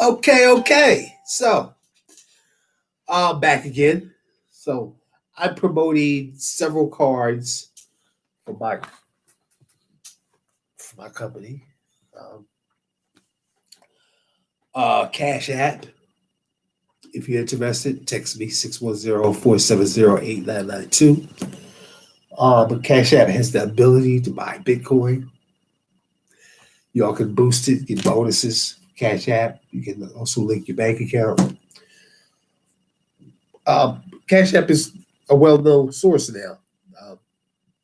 Okay. So, back again. So, I'm promoting several cards for my company. Um, Cash App. If you're interested, text me 610-470-8992. But Cash App has the ability to buy Bitcoin. Y'all can boost it, get bonuses. Cash App. You can also link your bank account. Cash App is a well-known source now. Um,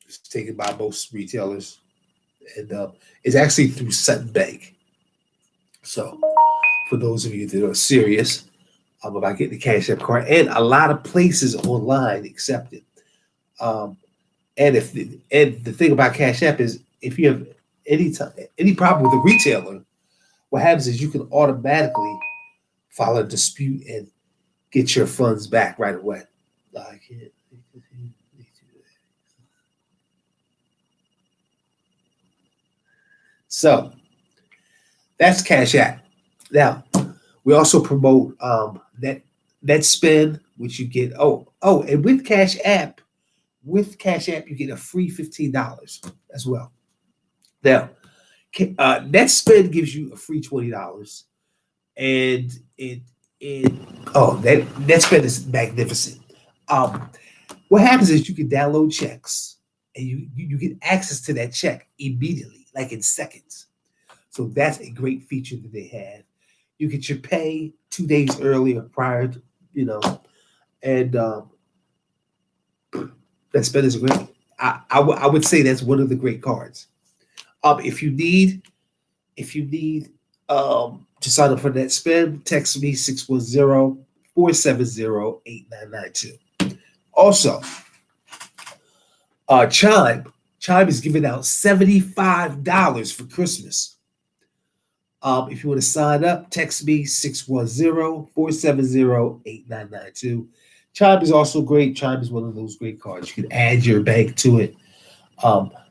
it's taken by most retailers, and it's actually through Sutton Bank. So, for those of you that are serious about getting the Cash App card, and a lot of places online accept it. Um, and the thing about Cash App is, if you have any problem with a retailer, what happens is you can automatically file a dispute and get your funds back right away. Like, so that's Cash App. Now we also promote net spend, which you get. And with Cash App, you get a free $15 as well. Now, net spend gives you a free $20, and it that net spend is magnificent. Um, what happens is you can download checks, and you get access to that check immediately, like in seconds. So that's a great feature that they have. You get your pay 2 days earlier prior to, and that spend is great. I would say that's one of the great cards. If you need to sign up for that spend, text me 610-470-8992. Also, Chime is giving out $75 for Christmas. If you want to sign up, text me 610-470-8992. Chime is also great. Chime is one of those great cards. You can add your bank to it.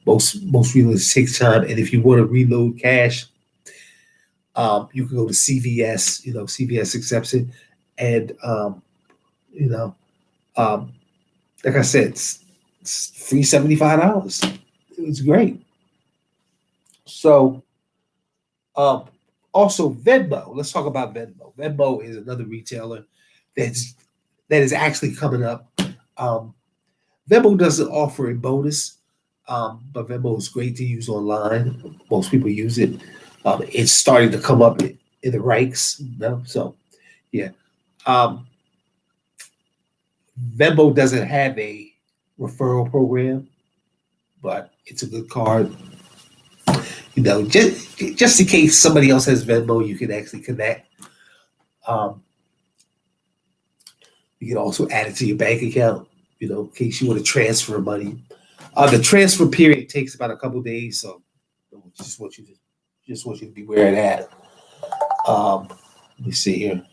Most reloads take time, and if you want to reload cash, you can go to CVS. CVS accepts it, and you know, um, like I said, it's free $75. It's great. So, um, also Venmo. Let's talk about Venmo. Venmo is another retailer that's that is actually coming up. Um, Venmo doesn't offer a bonus, but Venmo is great to use online. Most people use it. It's starting to come up in the ranks. So, yeah. Um, Venmo doesn't have a referral program, but it's a good card. Just in case somebody else has Venmo, you can actually connect. Um, you can also add it to your bank account, in case you want to transfer money. The transfer period takes about a couple days, so just want you to be aware of that. Let me see here.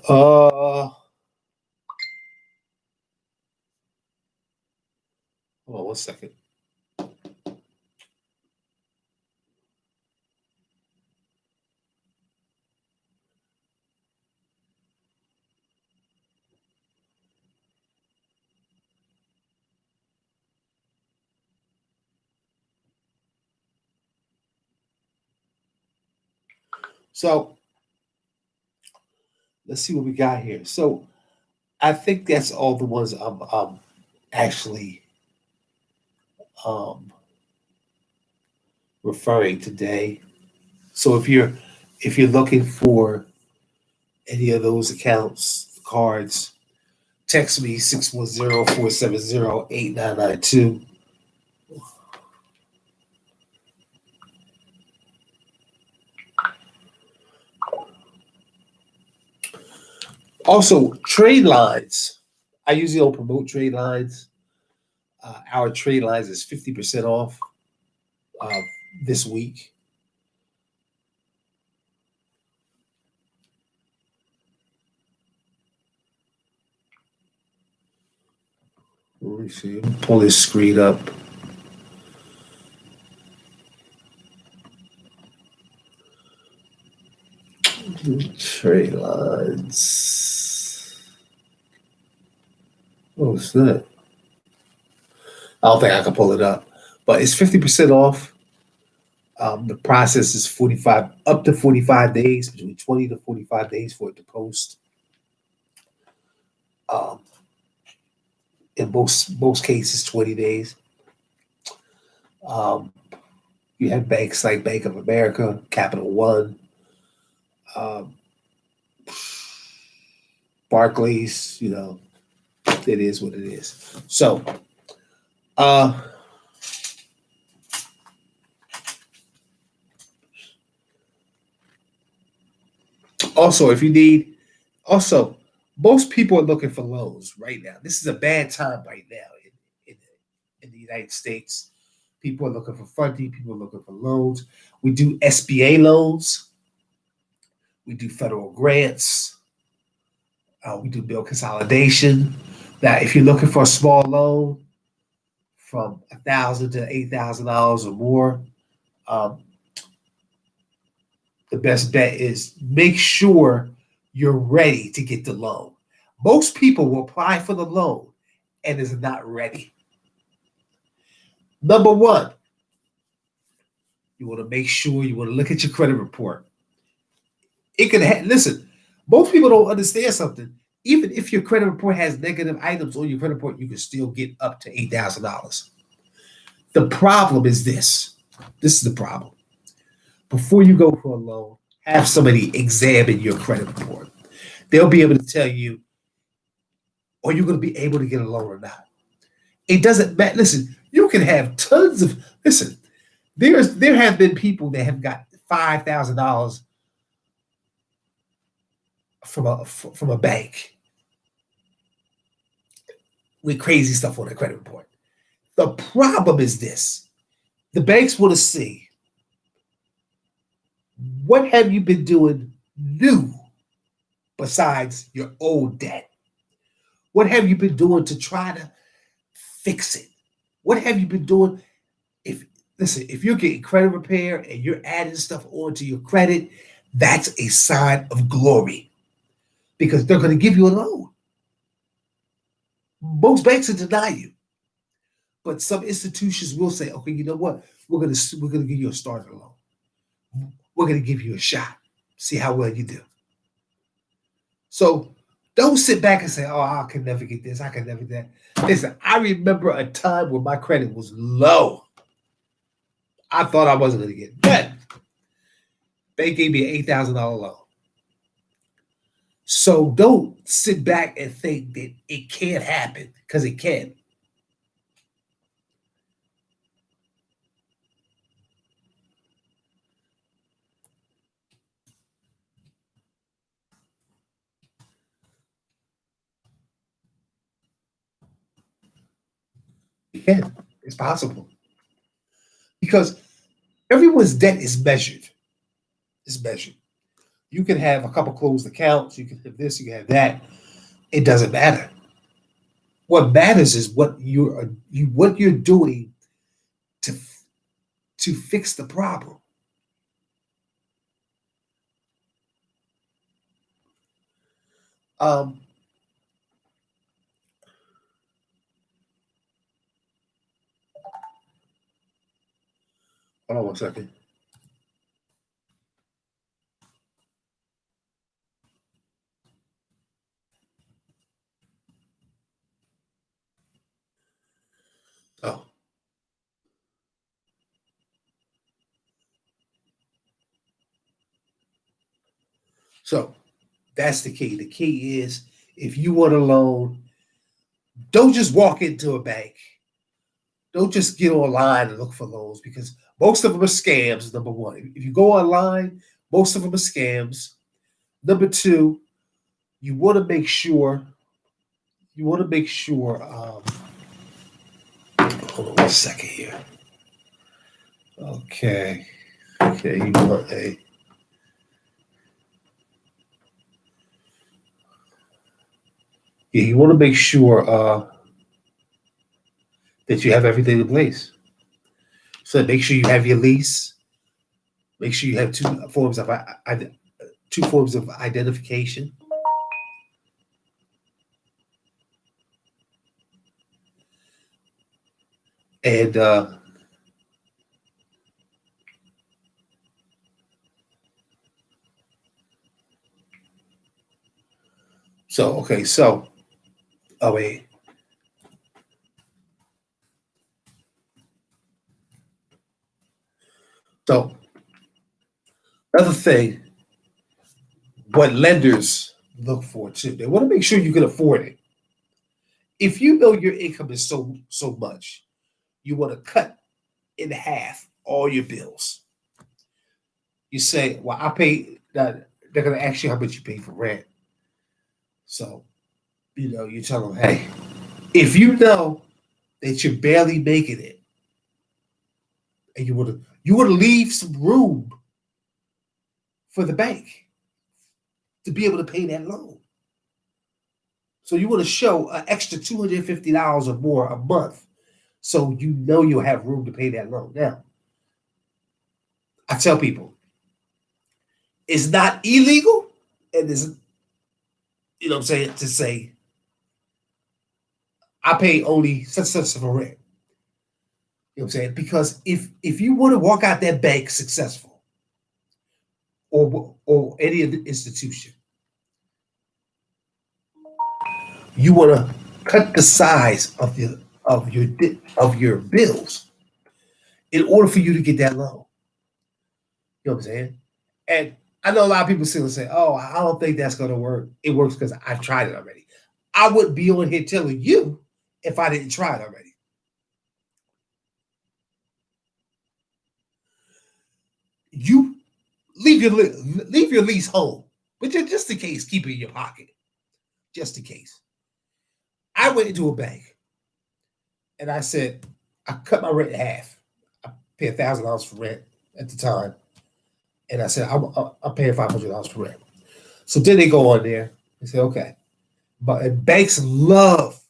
Hold on 1 second. So let's see what we got here. So I think that's all the ones I'm actually um, referring today. So if you're looking for any of those accounts, cards, text me 610-470-8992. Also, trade lines. I usually don't promote trade lines. Our trade lines is 50% off uh, this week. Let me see. Pull this screen up. Trade lines. Oh, snap. I don't think I can pull it up, but it's 50% off. The process is 45 up to 45 days, between 20 to 45 days for it to post. Um, in most cases, 20 days. Um, you have banks like Bank of America, Capital One, um, Barclays. It is what it is. So, uh, also, if you need, also, most people are looking for loans right now. This is a bad time right now in the United States. People are looking for funding. People are looking for loans. We do SBA loans. We do federal grants. We do bill consolidation. Now, if you're looking for a small loan from $1,000 to $8,000 or more, um, the best bet is make sure you're ready to get the loan. Most people will apply for the loan and is not ready. Number one, you want to make sure you want to look at your credit report. It could listen. Most people don't understand something. Even if your credit report has negative items on your credit report, you can still get up to $8,000. The problem is this. This is the problem. Before you go for a loan, have somebody examine your credit report. They'll be able to tell you, are you going to be able to get a loan or not? It doesn't matter. Listen, you can have tons of. Listen, there have been people that have got $5,000 from a bank with crazy stuff on their credit report. The problem is this: the banks want to see, what have you been doing new besides your old debt? What have you been doing to try to fix it? What have you been doing? If you're getting credit repair and you're adding stuff onto your credit, that's a sign of glory because they're going to give you a loan. Most banks will deny you, but some institutions will say, "Okay, you know what? We're gonna give you a starter loan. We're gonna give you a shot. See how well you do." So don't sit back and say, "Oh, I can never get this. I can never get that." Listen, I remember a time when my credit was low. I thought I wasn't going to get nothing. They gave me an $8,000 loan. So don't sit back and think that it can't happen because it can. It can. It's possible because everyone's debt is measured. It's measured. You can have a couple closed accounts. You can have this. You can have that. It doesn't matter. What matters is what you're doing to to fix the problem. Um, Hold on one second. Oh, so that's the key. The key is if you want a loan, don't just walk into a bank. Don't just get online and look for loans because most of them are scams. Number one, if you go online, most of them are scams. Number two, you want to make sure. You want to make sure. Hold on one second here. Okay. Okay. You want a. Yeah, you want to make sure. that you have everything in place. So make sure you have your lease. Make sure you have two forms of identification, and so okay. So oh wait. So another thing, what lenders look for too, they want to make sure you can afford it. If you know your income is so much, you want to cut in half all your bills. You say, "Well, I pay." That they're going to ask you how much you pay for rent. So you tell them, "Hey, if you know that you're barely making it, and you want to leave some room for the bank to be able to pay that loan. So you want to show an extra $250 or more a month, so you know you'll have room to pay that loan." Now, I tell people it's not illegal, and it's what I'm saying, to say I pay only such for rent. You know what I'm saying? Because if you want to walk out that bank successful, or any institution, you want to cut the size of your bills in order for you to get that loan. You know what I'm saying? And I know a lot of people still say, "Oh, I don't think that's going to work." It works because I've tried it already. I wouldn't be on here telling you if I didn't try it already. You leave your lease home, but just in case, keep it in your pocket, just in case. I went into a bank and I said, I cut my rent in half. I pay $1,000 for rent at the time, and I said I'm paying $500 for rent. So then they go on there and say, okay, but banks love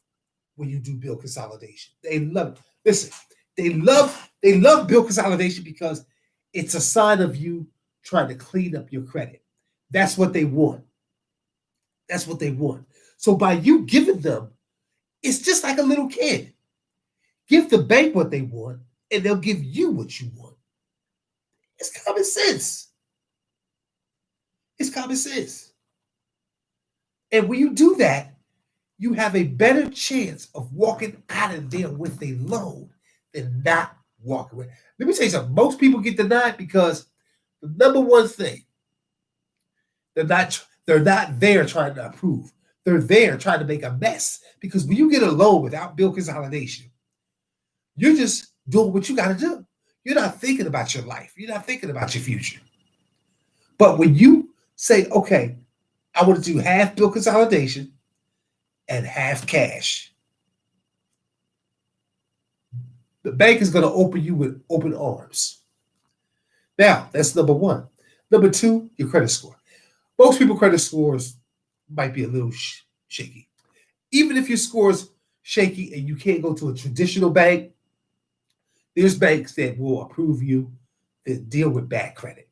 when you do bill consolidation. They love it. Listen, they love bill consolidation because it's a sign of you trying to clean up your credit. That's what they want. That's what they want. So by you giving them, it's just like a little kid. Give the bank what they want, and they'll give you what you want. It's common sense. It's common sense. And when you do that, you have a better chance of walking out of there with a loan than not walking away. Let me tell you something. Most people get denied because the number one thing, they're not there trying to approve. They're there trying to make a mess. Because when you get a loan without bill consolidation, you're just doing what you got to do. You're not thinking about your life. You're not thinking about your future. But when you say, okay, I want to do half bill consolidation and half cash, the bank is going to open you with open arms. Now, that's number one. Number two, your credit score. Most people credit scores might be a little shaky. Even if your score's shaky and you can't go to a traditional bank, there's banks that will approve you that deal with bad credit.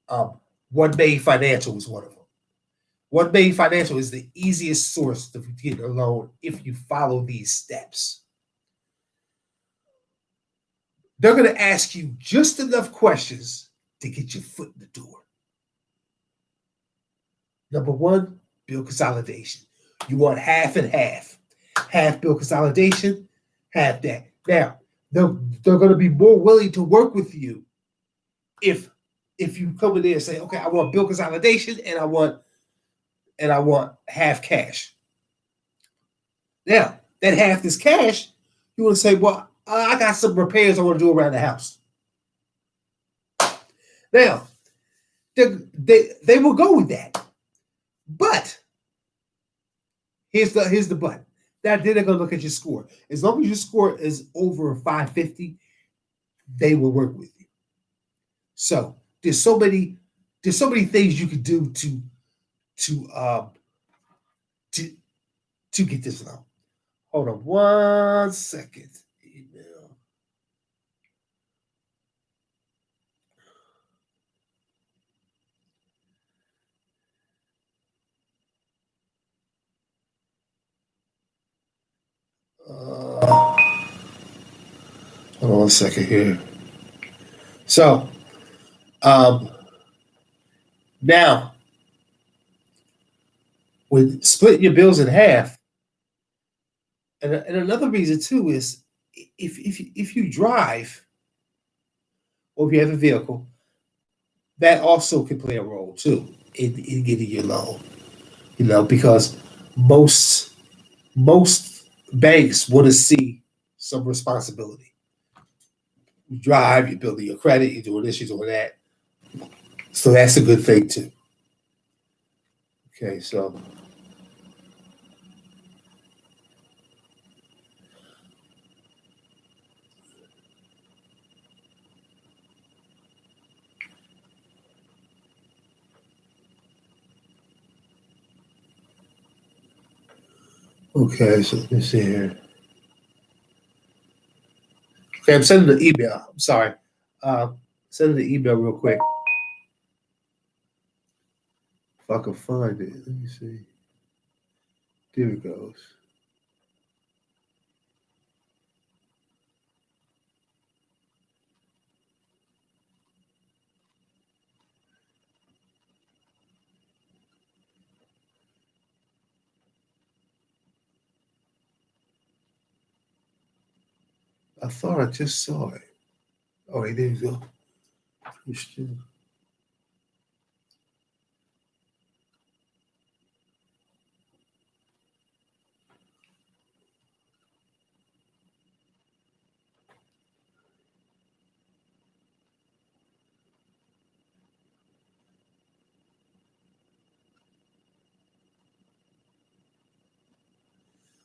Um, One Main Financial is one of them. One Main Financial is the easiest source to get a loan if you follow these steps. They're going to ask you just enough questions to get your foot in the door. Number one, bill consolidation. You want half and half. Half bill consolidation, half that. Now, they're going to be more willing to work with you if you come in there and say, okay, I want bill consolidation and I want half cash. Now, that half is cash, you want to say, well, I got some repairs I want to do around the house. Now, they will go with that. But here's the but. That then they're gonna look at your score. As long as your score is over 550, they will work with you. So there's so many things you can do to um to to get this loan. Hold on one second. Uh, Hold on 1 second here. So um, now, with splitting your bills in half, and another reason too is if you drive or if you have a vehicle, that also can play a role too in getting your loan. Because most most banks want to see some responsibility. You drive, you're building your credit, you're doing this, you're doing that. So that's a good thing too. Okay, so let me see here. Okay, I'm sending the email. I'm sorry. Uh, Sending the email real quick. If I can find it. Let me see. There it goes. I thought I just saw it. Oh, wait, there you go.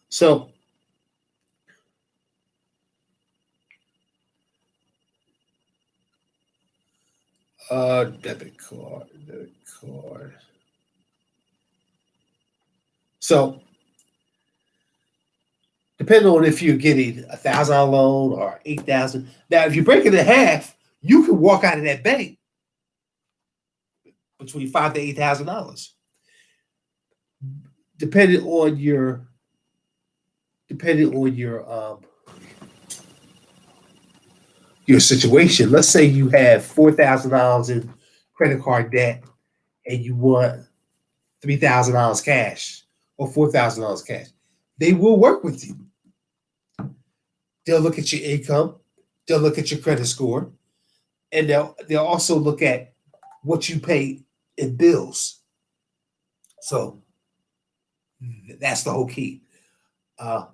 So, debit card, debit card. So, depending on if you're getting $1,000 loan or 8,000. Now, if you break it in half, you can walk out of that bank between $5,000 to $8,000, depending on your depending on your situation. Let's say you have $4,000 in credit card debt and you want $3,000 cash or $4,000 cash. They will work with you. They'll look at your income, they'll look at your credit score, and they'll also look at what you pay in bills. So that's the whole key. Uh,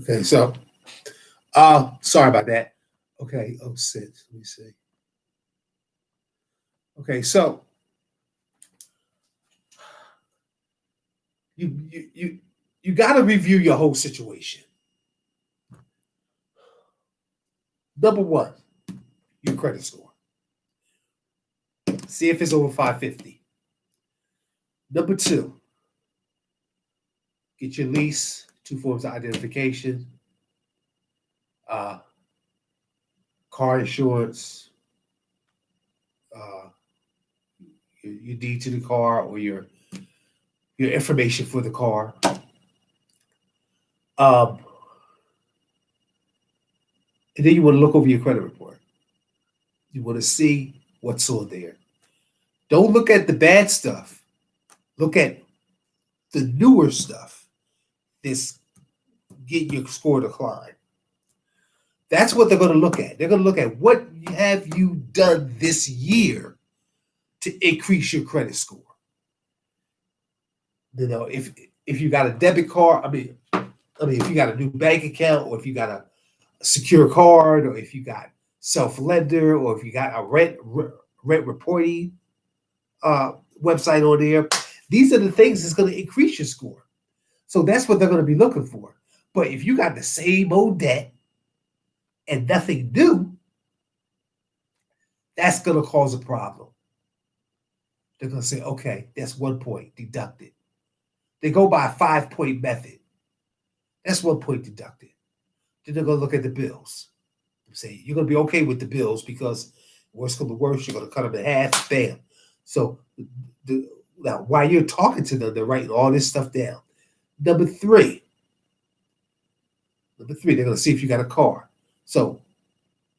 okay, so sorry about that. Okay, oh six. Let me see. Okay, so you got to review your whole situation. Number one, your credit score. See if it's over 550. Number two, get your lease, two forms of identification, uh, car insurance, uh, your deed to the car or your information for the car. Um, and then you want to look over your credit report. You want to see what's on there. Don't look at the bad stuff. Look at the newer stuff that's getting your score decline. That's what they're going to look at. They're going to look at what have you done this year to increase your credit score. You know, if you got a debit card, if you got a new bank account, or if you got a secure card, or if you got self-lender, or if you got a rent reporting website on there, these are the things that's going to increase your score. So that's what they're going to be looking for. But if you got the same old debt and nothing new, that's going to cause a problem. They're going to say, okay, that's 1 point deducted. They go by a 5-point method. That's 1 point deducted. Then they're going to look at the bills. Say, you're going to be okay with the bills because worst comes to worst, you're going to cut them in half, bam. So now, while you're talking to them, they're writing all this stuff down. Number three, they're going to see if you got a car. So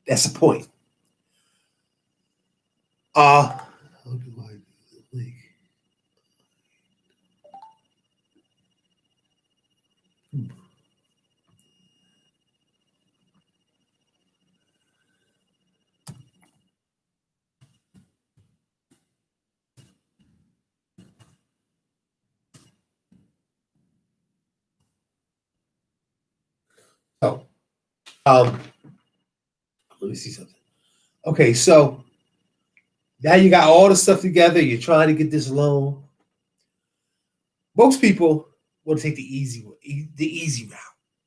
that's a point. How do I do the link? So, let me see something. Okay, so now you got all the stuff together. You're trying to get this loan. Most people want to take the easy route. The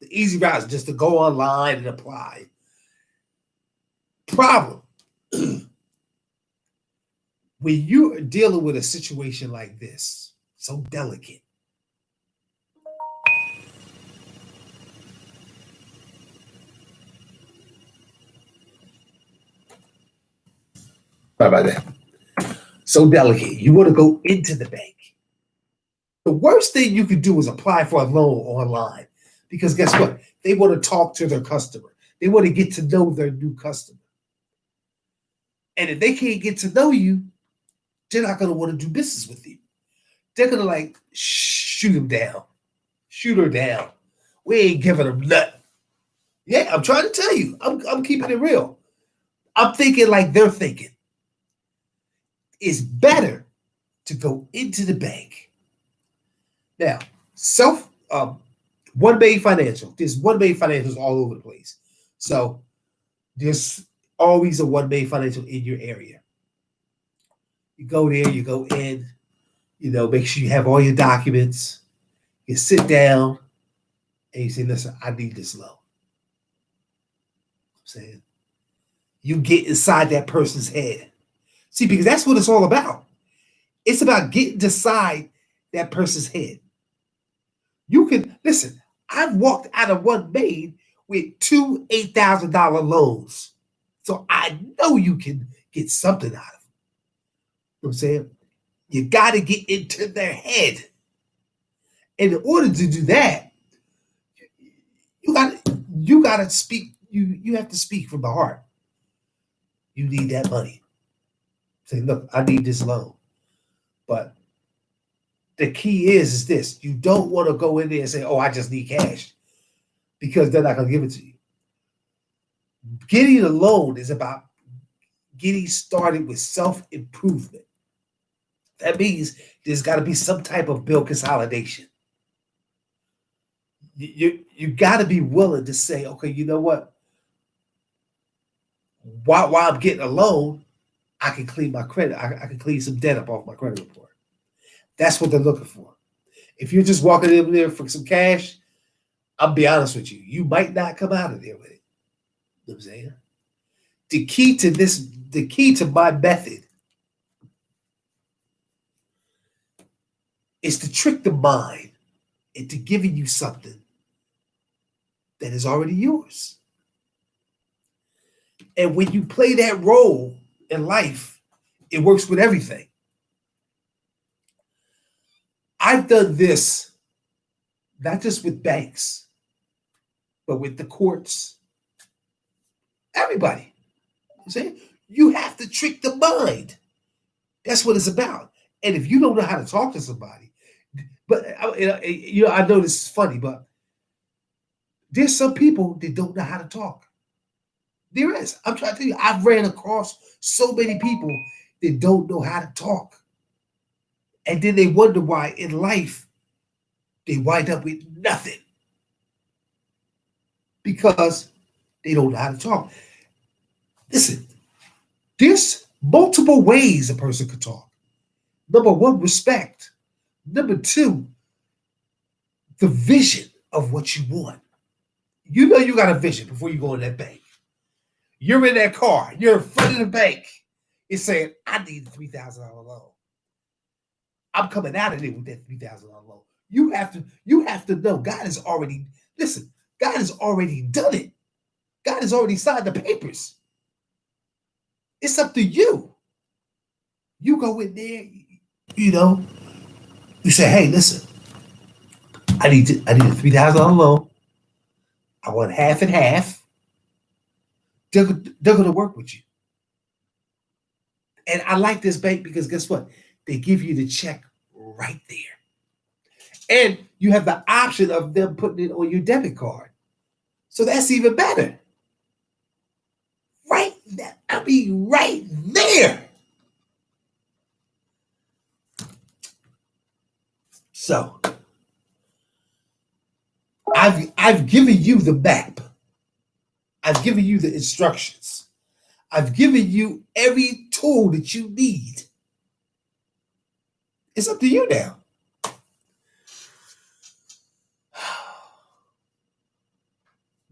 easy route is just to go online and apply. Problem. When you're dealing with a situation like this, so delicate, sorry about that. So delicate. You want to go into the bank. The worst thing you could do is apply for a loan online, because guess what? They want to talk to their customer. They want to get to know their new customer. And if they can't get to know you, they're not going to want to do business with you. They're going to shoot them down. Shoot her down. We ain't giving them nothing. Yeah, I'm trying to tell you. I'm keeping it real. I'm thinking like they're thinking. It's better to go into the bank. Now, One Bay Financial. There's One Bay Financials all over the place. So there's always a One Bay Financial in your area. You go there, you go in, make sure you have all your documents. You sit down and you say, listen, I need this loan. I'm saying, you get inside that person's head. See, because that's what it's all about. It's about getting inside that person's head. You can, listen, I've walked out of One Bay with 2 $8,000 loans. So I know you can get something out of it. You know what I'm saying? You got to get into their head. And in order to do that, you got to speak. You have to speak from the heart. You need that money. Say, look, I need this loan. But the key is this. You don't want to go in there and say, oh, I just need cash, because they're not going to give it to you. Getting a loan is about getting started with self-improvement. That means there's got to be some type of bill consolidation. You got to be willing to say, okay, you know what? While I'm getting a loan, I can clean my credit. I can clean some debt up off my credit report. That's what they're looking for. If you're just walking in there for some cash, I'll be honest with you, you might not come out of there with it. You know what I'm saying? The key to my method is to trick the mind into giving you something that is already yours. And when you play that role in life, it works with everything. I've done this not just with banks, but with the courts. Everybody. You see? You have to trick the mind. That's what it's about. And if you don't know how to talk to somebody, but I know this is funny, but there's some people that don't know how to talk. There is. I'm trying to tell you, I've ran across so many people that don't know how to talk. And then they wonder why in life they wind up with nothing because they don't know how to talk. Listen, there's multiple ways a person could talk. Number one, respect. Number two, the vision of what you want. You know you got a vision before you go in that bank. You're in that car. You're in front of the bank. It's saying, I need a $3,000 loan. I'm coming out of there with that $3,000 loan. You have to know God has already, listen, God has already done it. God has already signed the papers. It's up to you. You go in there, you know, you say, hey, listen, I need a $3,000 loan. I want half and half. They're going to work with you. And I like this bank because guess what? They give you the check right there. And you have the option of them putting it on your debit card. So that's even better. Right there. So I've given you the map. I've given you the instructions. I've given you every tool that you need. It's up to you now.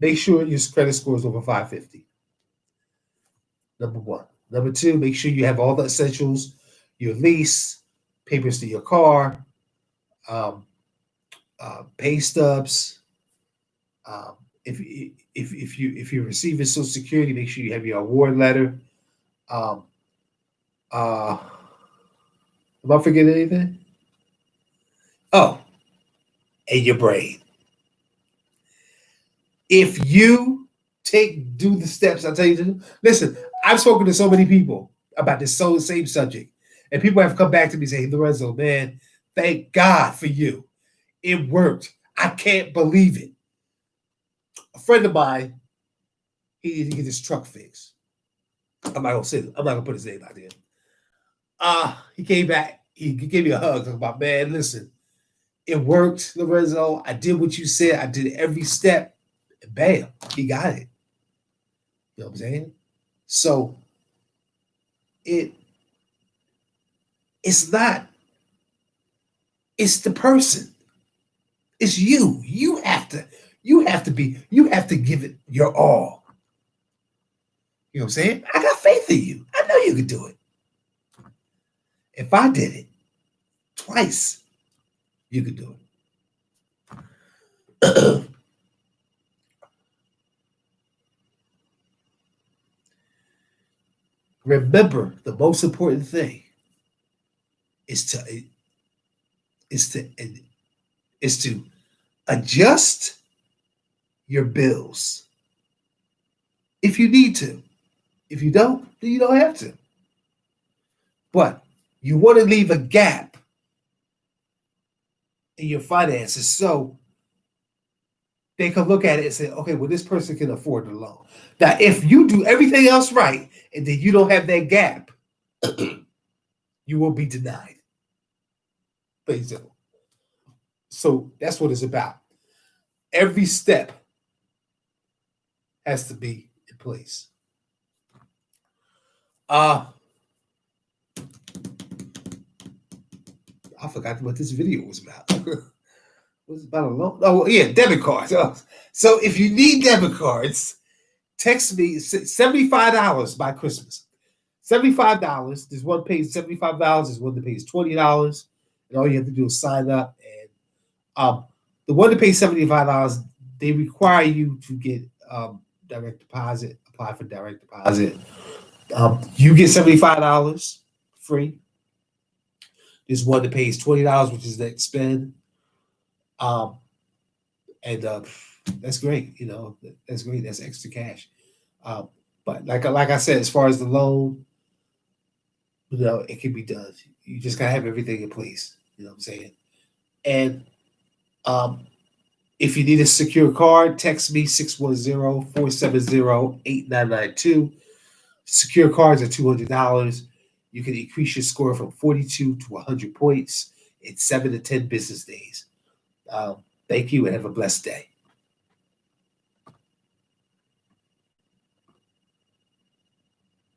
Make sure your credit score is over 550. Number one. Number two, make sure you have all the essentials, your lease, papers to your car, um, pay stubs. Um, if you're receiving Social Security, make sure you have your award letter. Um, am I forgetting anything? Oh, and your brain. If you do the steps I tell you to do, listen, I've spoken to so many people about this same subject, and people have come back to me and say, hey, Lorenzo, man, thank God for you. It worked. I can't believe it. A friend of mine, he needed to get his truck fixed. I'm not gonna put his name out there. He came back, he gave me a hug, talking about, man, listen, it worked, Lorenzo. I did what you said, I did every step, and bam, he got it. You know what I'm saying? So it's not, it's the person. It's you. You have to give it your all. You know what I'm saying? I got faith in you. I know you can do it. If I did it twice, you could do it. Remember, the most important thing is to adjust your bills if you need to. If you don't, then you don't have to. But you want to leave a gap in your finances so they can look at it and say, okay, well, this person can afford the loan. Now, if you do everything else right and then you don't have that gap, you will be denied. Basically. So that's what it's about. Every step has to be in place. I forgot what this video was about. Was about a loan? Oh, yeah, debit cards. So if you need debit cards, text me $75 by Christmas. $75. There's one pays $75. There's one that pays $20. And all you have to do is sign up. And the one that pays $75, they require you to get direct deposit, apply for direct deposit. You get $75 free. There's one that pays $20, which is the expend. And that's great. You know, that's great. That's extra cash. But like I said, as far as the loan, it can be done. You just gotta have everything in place. You know what I'm saying? And um, if you need a secure card, text me 610-470-8992. Secure cards are $200. You can increase your score from 42 to 100 points in 7 to 10 business days. Thank you and have a blessed day.